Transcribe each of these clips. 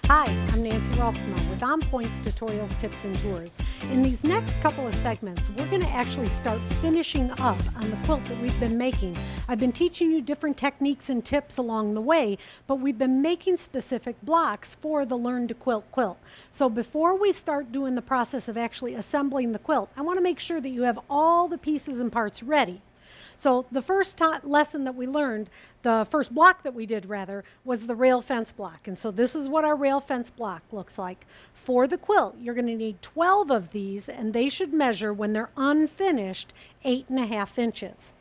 Hi, I'm Nancy Roelfsema with On Point's Tutorials, Tips, and Tours. In these next couple of segments, we're going to actually start finishing up on the quilt that we've been making. I've been teaching you different techniques and tips along the way, but we've been making specific blocks for the Learn to Quilt quilt. So before we start doing the process of actually assembling the quilt, I want to make sure that you have all the pieces and parts ready. So the first lesson that we learned, the first block that we did rather, was the rail fence block. And so this is what our rail fence block looks like. For the quilt, you're going to need 12 of these, and they should measure, when they're unfinished, 8.5 inches.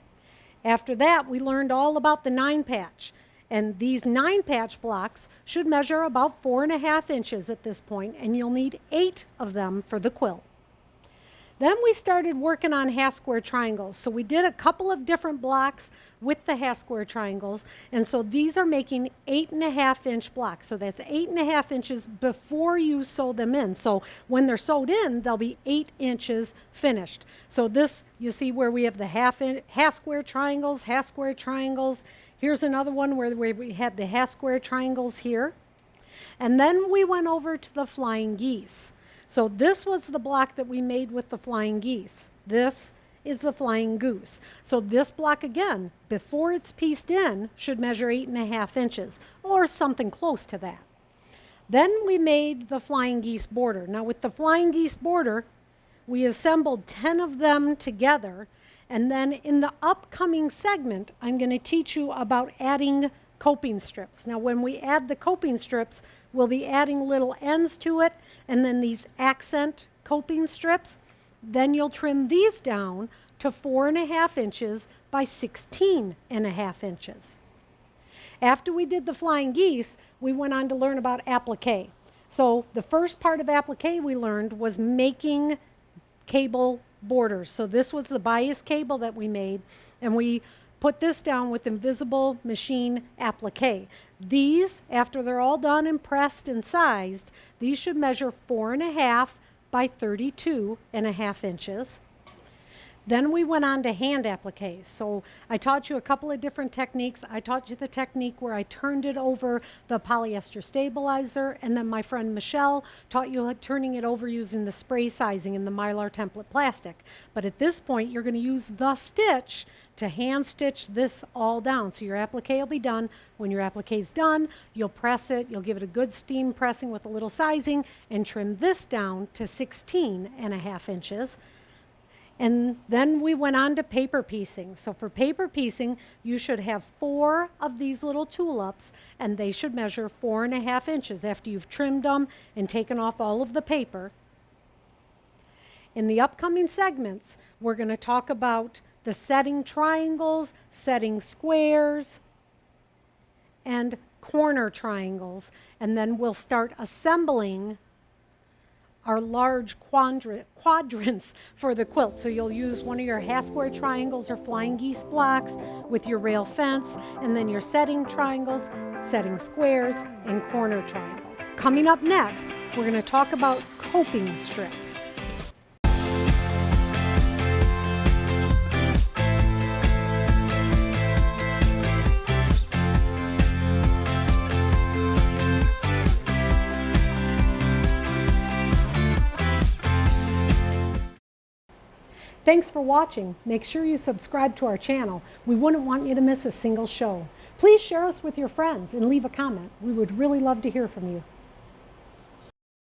After that, we learned all about the 9-patch. And these 9-patch blocks should measure about 4.5 inches at this point, and you'll need 8 of them for the quilt. Then we started working on half square triangles. So we did a couple of different blocks with the half square triangles. And so these are making 8.5 inch blocks. So that's 8.5 inches before you sew them in. So when they're sewed in, they'll be 8 inches finished. So this, you see where we have the half square triangles, half square triangles. Here's another one where we had the half square triangles here. And then we went over to the flying geese. So this was the block that we made with the flying geese. This is the flying goose. So this block, again, before it's pieced in, should measure 8.5 inches, or something close to that. Then we made the flying geese border. Now with the flying geese border, we assembled 10 of them together, and then in the upcoming segment, I'm going to teach you about adding coping strips. Now when we add the coping strips, we'll be adding little ends to it, and then these accent coping strips. Then you'll trim these down to 4.5 inches by 16.5 inches. After we did the flying geese, we went on to learn about applique. So the first part of applique we learned was making cable borders. So this was the bias cable that we made, and we put this down with invisible machine applique. These, after they're all done and pressed and sized, these should measure 4.5 by 32.5 inches. Then we went on to hand appliques. So I taught you a couple of different techniques. I taught you the technique where I turned it over the polyester stabilizer, and then my friend Michelle taught you turning it over using the spray sizing in the Mylar template plastic. But at this point, you're going to use the stitch to hand stitch this all down. So your applique will be done. When your applique is done, you'll press it, you'll give it a good steam pressing with a little sizing, and trim this down to 16.5 inches. And then we went on to paper piecing. So for paper piecing, you should have 4 of these little tulips, and they should measure 4.5 inches after you've trimmed them and taken off all of the paper. In the upcoming segments, we're going to talk about the setting triangles, setting squares, and corner triangles. And then we'll start assembling our large quadrants for the quilt. So you'll use one of your half square triangles or flying geese blocks with your rail fence, and then your setting triangles, setting squares, and corner triangles. Coming up next, we're going to talk about coping strips. Thanks for watching. Make sure you subscribe to our channel. We wouldn't want you to miss a single show. Please share us with your friends and leave a comment. We would really love to hear from you.